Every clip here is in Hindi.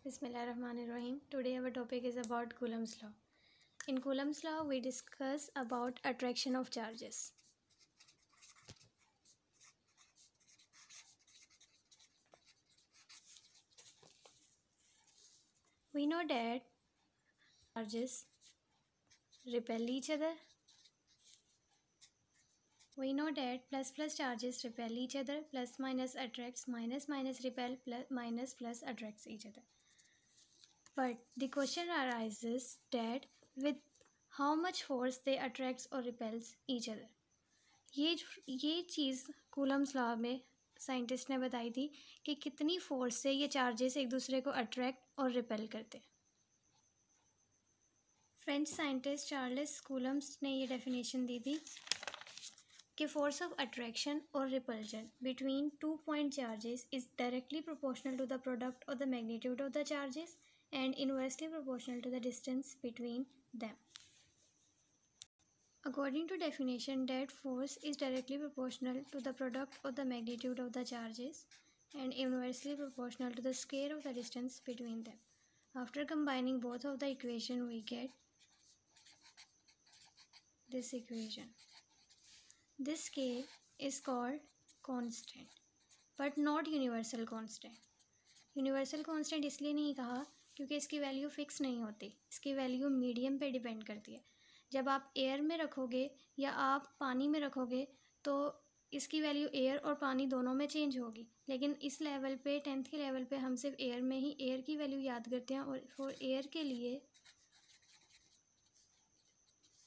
Bismillahirrahmanirrahim. Today our topic is about Coulomb's law. In Coulomb's law, we discuss about attraction of charges. We know that charges repel each other. We know that plus charges repel each other, plus minus attracts, minus repel, plus attracts each other. But the question arises that with how much force they attracts or repels each other. ये चीज़ कूलम्स लॉ में साइंटिस्ट ने बताई थी कि कितनी फोर्स से ये चार्जेस एक दूसरे को अट्रैक्ट और रिपेल करते हैं. फ्रेंच साइंटिस्ट चार्ल्स कूलम्स ने ये डेफिनेशन दी थी कि फोर्स ऑफ अट्रैक्शन और repulsion between 2 point charges is directly proportional to the product of the magnitude of the charges and inversely proportional to the distance between them. According to definition, that force is directly proportional to the product of the magnitude of the charges and inversely proportional to the square of the distance between them. After combining both of the equation, we get this equation. This K is called constant, but not universal constant. Universal constant इसलिए नहीं कहा क्योंकि इसकी वैल्यू फ़िक्स नहीं होती. इसकी वैल्यू मीडियम पे डिपेंड करती है. जब आप एयर में रखोगे या आप पानी में रखोगे तो इसकी वैल्यू एयर और पानी दोनों में चेंज होगी. लेकिन इस लेवल पे 10th के लेवल पे हम सिर्फ एयर में ही एयर की वैल्यू याद करते हैं. और फॉर एयर के लिए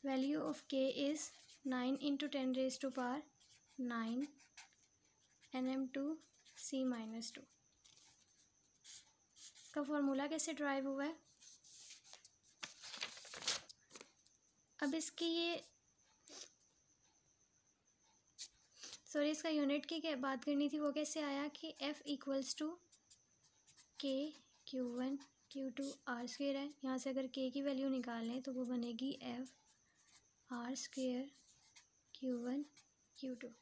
वैल्यू ऑफ के इज़ 9 × 10⁻⁹ nm²c-2 का फॉर्मूला कैसे ड्राइव हुआ है. अब इसकी इसका यूनिट की क्या बात करनी थी, वो कैसे आया कि F = K Q1 Q2 R² है. यहाँ से अगर K की वैल्यू निकाल लें तो वो बनेगी F R² Q1 Q2.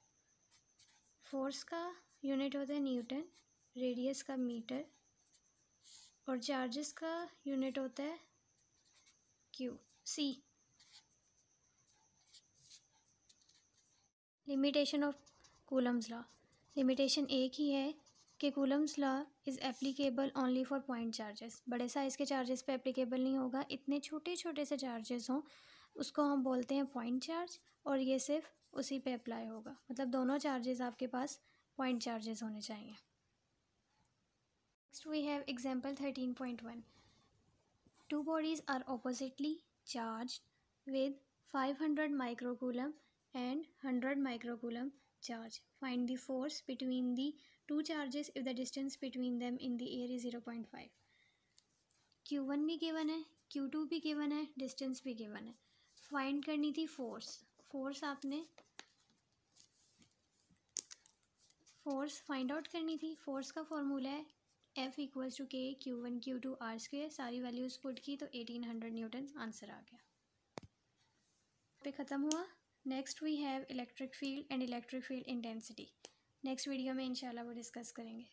Force का यूनिट होता है न्यूटन, रेडियस का मीटर और चार्जेस का यूनिट होता है C. Limitation of Coulomb's law. Limitation एक ही है कि Coulomb's law is applicable only for point charges. बड़े साइज़ के चार्जेस पे एप्लीकेबल नहीं होगा. इतने छोटे छोटे से चार्जेस हों उसको हम बोलते हैं पॉइंट चार्ज, और ये सिर्फ उसी पे अप्लाई होगा. मतलब दोनों चार्जेस आपके पास पॉइंट चार्जेस होने चाहिए. Next we have example 13.1. Two bodies are oppositely charged with 500 microcoulomb and 100 microcoulomb charge. Find the force between the two charges if the distance between them in the air is 0.5. Q1 भी गिवन है, Q2 भी गिवन है, डिस्टेंस भी गिवन है. फाइंड करनी थी फोर्स आपने फोर्स फाइंड आउट करनी थी. फोर्स का फॉर्मूला है F = K Q1 Q2 R². सारी वैल्यूज़ पुट की तो 1800 न्यूटन आंसर आ गया. पे ख़त्म हुआ. Next we have electric field and electric field intensity. Next video में इंशाल्लाह वो डिस्कस करेंगे.